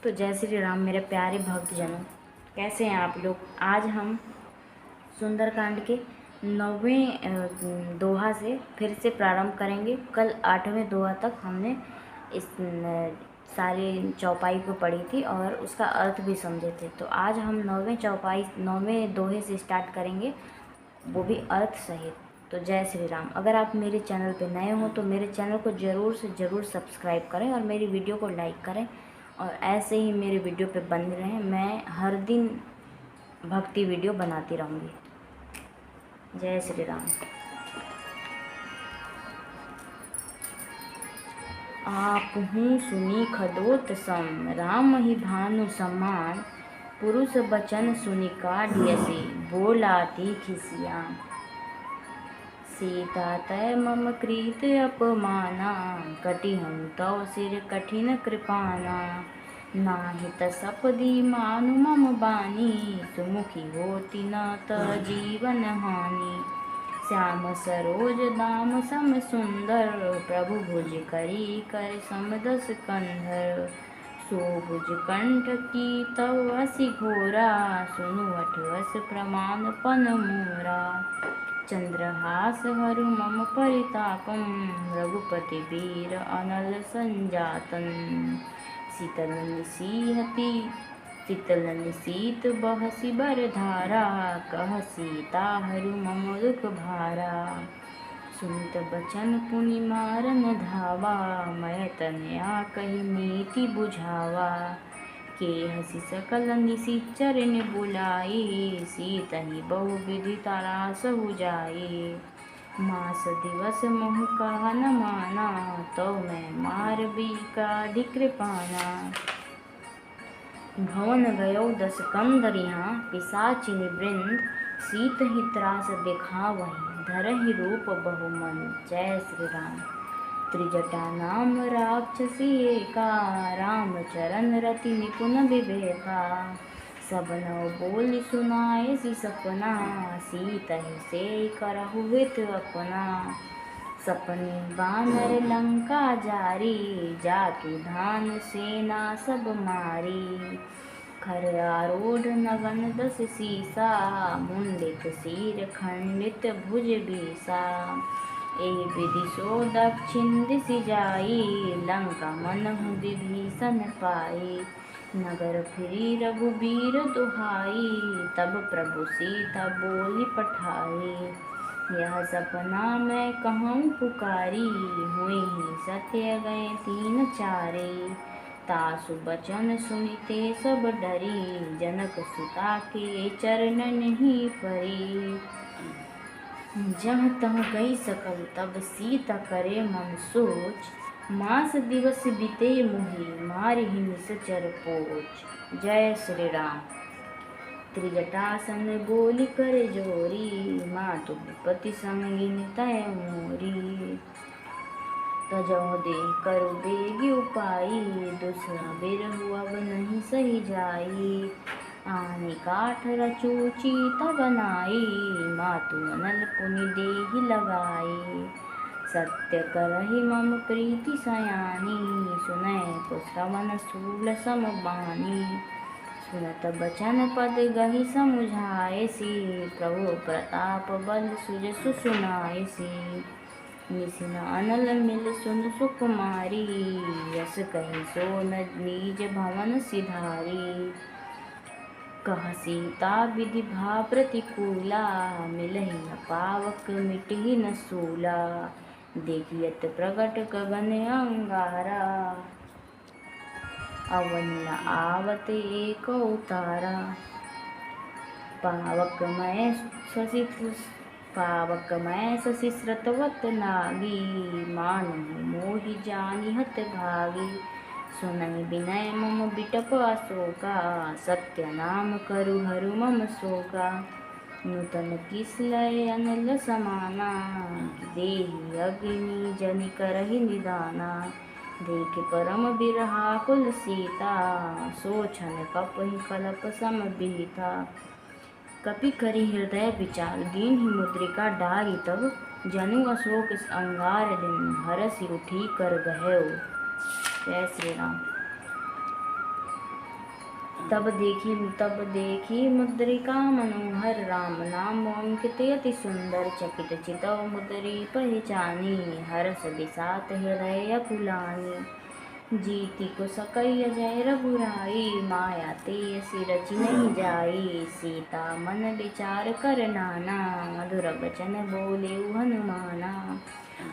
तो जय श्री राम मेरे प्यारे भक्तजनों, कैसे हैं आप लोग। आज हम सुंदरकांड के 9वें दोहा से फिर से प्रारंभ करेंगे। कल 8वें दोहा तक हमने इस सारी चौपाई को पढ़ी थी और उसका अर्थ भी समझे थे। तो आज हम 9वें दोहे से स्टार्ट करेंगे, वो भी अर्थ सहित। तो जय श्री राम। अगर आप मेरे चैनल पे नए हो तो मेरे चैनल को ज़रूर से ज़रूर सब्सक्राइब करें और मेरी वीडियो को लाइक करें और ऐसे ही मेरे वीडियो पे बने रहें। मैं हर दिन भक्ति वीडियो बनाती रहूँगी। जय श्री राम। आप हूँ सुनी खदोत सम, राम ही भानु समान, पुरुष बचन सुनि काढ़ियसी, बोलाती खिसियान। सीता तय मम कृत अपमाना, कटि हम तव सिर कठिन कृपाना। नाहित सपदी मानु मम बानी, सुमुखी होती न त जीवन हानि। श्याम सरोज दाम सम सुंदर, प्रभु भुज करी कर सम दस कंधर। सोभुज कंठ की तव असी घोरा, सुनु अठवस प्रमाण पन मोरा। चंद्रहास हरु मम परितापम, रघुपति वीर अनल संजातन। शीतल शीत बहसी बर धारा, कह सीता हरु मम दुख भारा। सुनित बचन पुनि मारन धावा, मैं तनया कही नीति बुझावा। के हसी सकल निशिचर ने बुलाई, सीतहि बहु विधि तरासहु जाई। मास दिवस मोह कहा न माना, तो मैं मार भी काढ़ी कृपाना। भवन गयो दस कंदरिहा, पिशाचिनी वृंद, सीत ही त्रास दिखावहीं, धरहि रूप बहुमन। जय श्री राम। त्रिजटा नाम राक्षसी एका, राम चरण रति निपुण विवेका। सब नव बोली सुनाए सी सपना, सीतहि से करहु हित अपना। सपने बानर लंका जारी, जातु धान सेना सब मारी। खर आरूढ़ नगन दस सीसा, मुंडित सिर खंडित भुज बीसा। एहि विधि सो दक्षिण दिशि जाई, लंका मनहु विभीषण पाई। नगर फिरी रघुबीर दुहाई, तब प्रभु सीता बोली पठाई। यह सपना मैं कहूँ पुकारी, हुई ही सत्य गए तीन चारे। तासु बचन सुनिते सब डरी, जनक सुता के चरणन ही परी। जहाँ तह गई सकल तब सीता करे मन सोच, मास दिवस बीते मुहि मारहि निश्चर पोच। जय श्री राम। त्रिजटासन बोली करे जोरी, मातु विपति संगिन तय मोरी। तजौ देह करु बेगी उपाई, दूसरा बिरहु अब नहीं सही जाई। आने काठ रचू चीता बनाई, मातु अनल पुनि देहि लगाई। सत्य करहि मम प्रीति सयानी, सुनय को श्रवण शूल सम बानी। सुनत बचन पद गहि समुझायसी, प्रभु प्रताप बल सुजसु सुनायसी। निसिन अनल मिल सुन सुकुमारी, यस कहि सो नीज भवन सिधारी। कह सीता विधि भा प्रतिकूला, मिलहि न पावक मिटहि न सूला। देखियत प्रगट गगन अंगारा, अवन न आवत एक उतारा। पावक मैं शशि श्रतवत नागी, मानहु मोहि जानिहत भागी। सुनहि विनय मम बिटप अशोका, सत्य नाम करु हरु मम शोका। नूतन किसलय अनल समाना, देहि अग्नि जनि करहि निदाना। देख परम बिरहाकुल सीता, सोचन कपहि कलप सम बीता। कपि करि हृदय विचार, दीन्हि मुद्रिका डारि तब। जनु अशोक अंगार दिन, हरषि उठी कर गहेउ। जय श्री राम। तब देखी मुद्रिका मनोहर, राम नाम अंकित अति सुंदर, चकित चितव मुद्री पहचानी, हर्ष बिसात हृदय अकुलानी, जीति को सकई अजय रघुराई, माया ते असि रचि नहीं जाई, सीता मन विचार कर नाना, मधुर बचन बोले हनुमाना,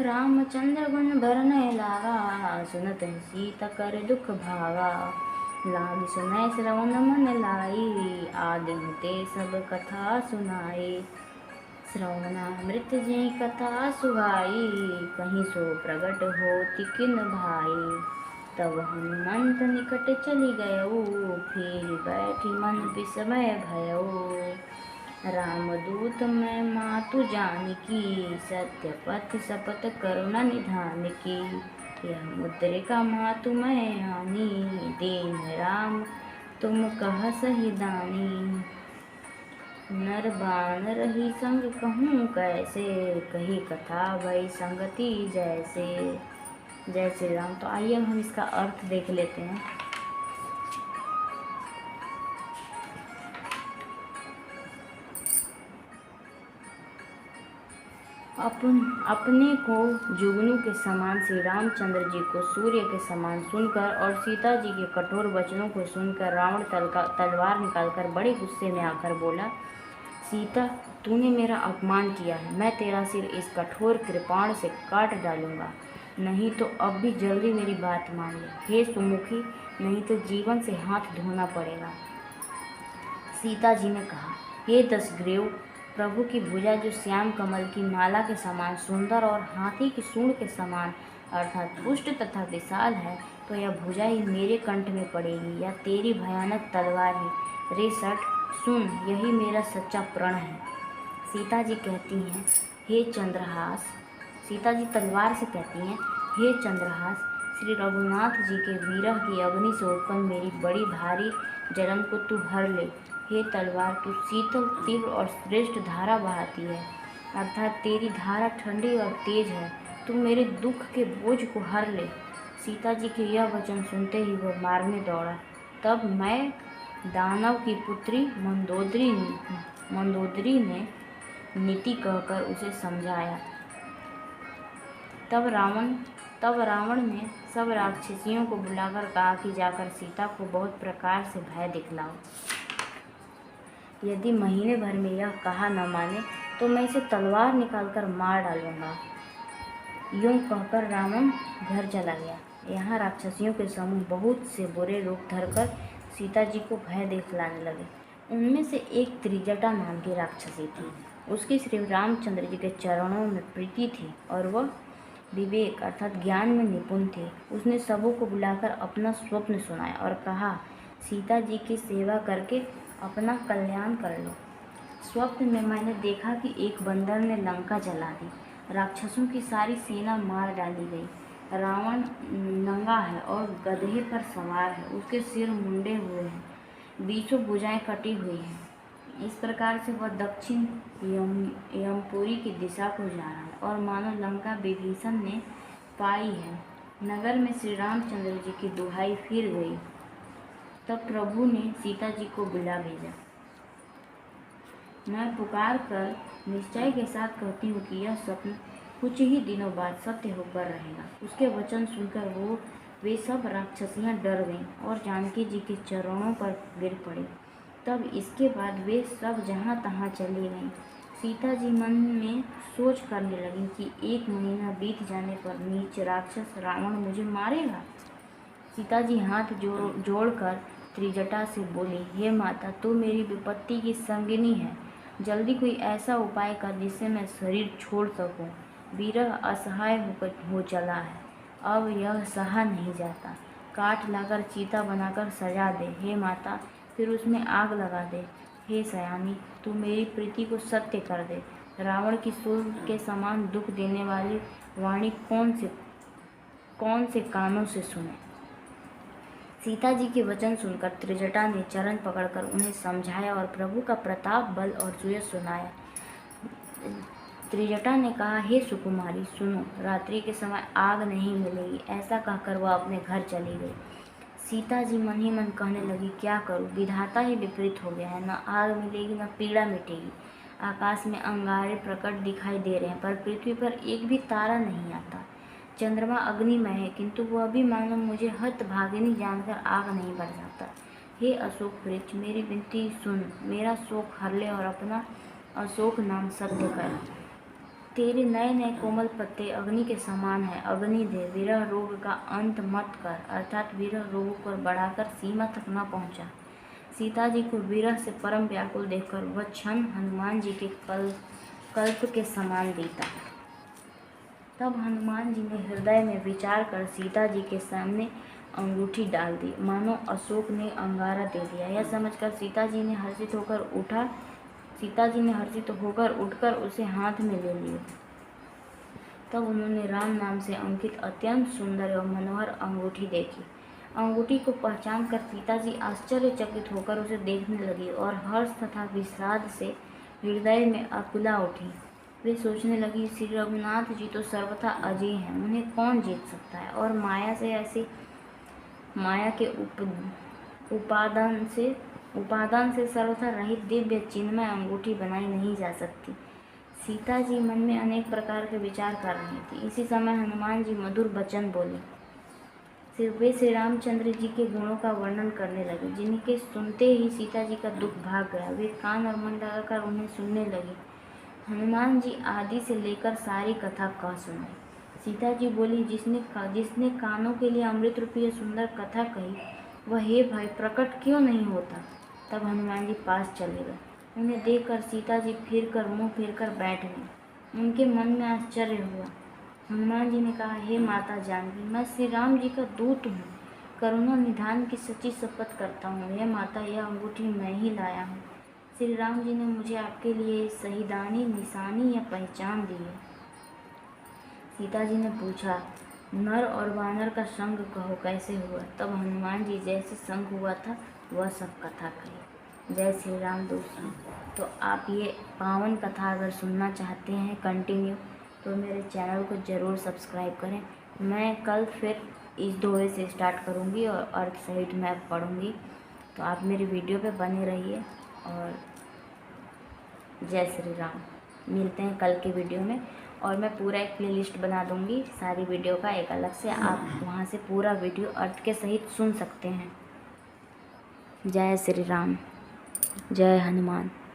रामचंद्र गुण भरने लागा, सुनत सीता कर दुख भागा, लाग सुनय श्रवण मन लाई, आदिम ते सब कथा सुनाई, श्रवणामृत जे कथा सुहाई, कहीं सो प्रगट होति किन भाई, तब हनुमंत निकट चली गयऊ, फिर बैठी मन विस्मय भयऊ, रामदूत मैं मातु जानकी, सत्य पथ शपथ करुणा निधान की, यह मुद्रिका मातु मैं आनी, दीन राम तुम कह सही दानी, नर बानर ही संग कहूँ कैसे, कही कथा भई संगति जैसे। जय श्री राम। तो आइए हम इसका अर्थ देख लेते हैं। अपने को जुगनू के समान श्री रामचंद्र जी को सूर्य के समान सुनकर और सीता जी के कठोर वचनों को सुनकर रावण तलवार निकालकर बड़े गुस्से में आकर बोला, सीता तूने मेरा अपमान किया है, मैं तेरा सिर इस कठोर कृपाण से काट डालूंगा, नहीं तो अब भी जल्दी मेरी बात मान ले। हे सुमुखी, नहीं तो जीवन से हाथ धोना पड़ेगा। सीता जी ने कहा, हे दशग्रीव, प्रभु की भुजा जो श्याम कमल की माला के समान सुंदर और हाथी की सूंड के समान अर्थात पुष्ट तथा विशाल है, तो यह भुजा ही मेरे कंठ में पड़ेगी या तेरी भयानक तलवार ही। रे सठ सुन, यही मेरा सच्चा प्रण है। सीता जी कहती हैं, हे चंद्रहास, सीता जी तलवार से कहती हैं, हे चंद्रहास, श्री रघुनाथ जी के विरह की अग्नि से उत्पन्न मेरी बड़ी भारी जलन को तू हर ले। हे तलवार, तू शीतल तीव्र और श्रेष्ठ धारा बहाती है, अर्थात तेरी धारा ठंडी और तेज है, तू मेरे दुख के बोझ को हर ले। सीता जी के यह वचन सुनते ही वह मारने दौड़ा। तब मैं दानव की पुत्री मंदोदरी ने नीति कहकर उसे समझाया। तब रावण ने सब राक्षसियों को बुलाकर कहा कि जाकर सीता को बहुत प्रकार से भय दिखलाओ। यदि महीने भर में यह कहा न माने तो मैं इसे तलवार निकालकर मार डालूंगा। यूं कहकर रावण घर चला गया। यहाँ राक्षसियों के समूह बहुत से बुरे रूप धरकर सीता जी को भय दिखलाने लगे। उनमें से एक त्रिजटा नाम की राक्षसी थी। उसकी श्री रामचंद्र जी के चरणों में प्रीति थी और वह विवेक अर्थात ज्ञान में निपुण थे। उसने सबों को बुलाकर अपना स्वप्न सुनाया और कहा, सीता जी की सेवा करके अपना कल्याण कर लो। स्वप्न में मैंने देखा कि एक बंदर ने लंका जला दी, राक्षसों की सारी सेना मार डाली गई। रावण नंगा है और गधे पर सवार है, उसके सिर मुंडे हुए हैं, बीचों भुजाएं कटी हुई हैं। इस प्रकार से वह दक्षिण यमपुरी की दिशा को जा रहा है और मानो लंका विभीषण ने पाई है। नगर में श्री रामचंद्र जी की दुहाई फिर गई। तब प्रभु ने सीता जी को बुला भेजा। मैं पुकार कर निश्चय के साथ कहती हूँ कि यह स्वप्न कुछ ही दिनों बाद सत्य होकर रहेगा। उसके वचन सुनकर वे सब राक्षसियाँ डर गईं और जानकी जी के चरणों पर गिर पड़ी। तब इसके बाद वे सब जहाँ तहाँ चली गईं। सीता जी मन में सोच करने लगी कि 1 महीना बीत जाने पर नीच राक्षस रावण मुझे मारेगा। सीता जी हाथ जोड़कर त्रिजटा से बोली, हे माता, तू मेरी विपत्ति की संगिनी है, जल्दी कोई ऐसा उपाय कर जिससे मैं शरीर छोड़ सकूं। विरह असहाय हो चला है, अब यह सहा नहीं जाता। काठ लाकर चीता बनाकर सजा दे हे माता, फिर उसमें आग लगा दे। हे सयानी, तू मेरी प्रीति को सत्य कर दे। रावण की सूल के समान दुख देने वाली वाणी कौन से कानों से सुने। सीता जी के वचन सुनकर त्रिजटा ने चरण पकड़कर उन्हें समझाया और प्रभु का प्रताप, बल और सुयश सुनाया। त्रिजटा ने कहा, हे सुकुमारी, सुनो, रात्रि के समय आग नहीं मिलेगी। ऐसा कहकर वह अपने घर चली गई। सीता जी मन ही मन कहने लगी, क्या करूं, विधाता ही विपरीत हो गया है। न आग मिलेगी न पीड़ा मिटेगी। आकाश में अंगारे प्रकट दिखाई दे रहे हैं, पर पृथ्वी पर एक भी तारा नहीं आता। चंद्रमा अग्निमय है, किंतु वह भी मानो मुझे हतभागिनी जानकर आग नहीं बरसाता। हे अशोक वृक्ष, मेरी विनती सुन, मेरा शोक हर ले और अपना अशोक नाम सत्य कर। तेरे नए नए कोमल पत्ते अग्नि के समान है। अग्नि दे, विरह रोग का अंत मत कर, अर्थात विरह रोग को बढ़ाकर सीमा तक न पहुंचा। सीता जी को विरह से परम व्याकुल देखकर वह क्षण हनुमान जी के कल्प के समान बीता। तब हनुमान जी ने हृदय में विचार कर सीता जी के सामने अंगूठी डाल दी, मानो अशोक ने अंगारा दे दिया। यह समझकर सीता जी ने हर्षित होकर उठकर उसे हाथ में ले लिया। तब उन्होंने राम नाम से अंकित अत्यंत सुंदर एवं मनोहर अंगूठी देखी। अंगूठी को पहचान कर सीता जी आश्चर्यचकित होकर उसे देखने लगी और हर्ष तथा विषाद से हृदय में आकुला उठी। वे सोचने लगी, श्री रघुनाथ जी तो सर्वथा अजय हैं, उन्हें कौन जीत सकता है, और माया के उपादान से सर्वथा रहित दिव्य चिन्मय अंगूठी बनाई नहीं जा सकती। सीता जी मन में अनेक प्रकार के विचार कर रही थी। इसी समय हनुमान जी मधुर वचन बोले। वे श्री रामचंद्र जी के गुणों का वर्णन करने लगे, जिनके सुनते ही सीता जी का दुख भाग गया। वे कान और मन लगाकर उन्हें सुनने लगी। हनुमान जी आदि से लेकर सारी कथा कह सुनाई। सीता जी बोली, जिसने कानों के लिए अमृत रूपी सुंदर कथा कही, वह हे भाई प्रकट क्यों नहीं होता। तब हनुमान जी पास चले गए। उन्हें देखकर सीता जी मुंह फेर कर बैठ गई। उनके मन में आश्चर्य हुआ। हनुमान जी ने कहा, हे माता जानकी, मैं श्री राम जी का दूत हूँ, करुणा निधान की सच्ची शपथ करता हूँ। हे माता, यह अंगूठी मैं ही लाया हूँ। श्री राम जी ने मुझे आपके लिए शहीदानी निशानी या पहचान दी है। सीता जी ने पूछा, नर और वानर का संग कहो कैसे हुआ। तब हनुमान जी जैसे संग हुआ था वह सब कथा कही। जय श्री राम। दोस्तों, तो आप ये पावन कथा अगर सुनना चाहते हैं कंटिन्यू, तो मेरे चैनल को ज़रूर सब्सक्राइब करें। मैं कल फिर इस दोहे से स्टार्ट करूँगी और अर्थ सहित मैं पढ़ूँगी, तो आप मेरी वीडियो पे बने रहिए। और जय श्री राम। मिलते हैं कल की वीडियो में, और मैं पूरा एक प्लेलिस्ट बना दूँगी सारी वीडियो का एक अलग से, आप वहाँ से पूरा वीडियो अर्थ के सहित सुन सकते हैं। जय श्री राम, जय हनुमान।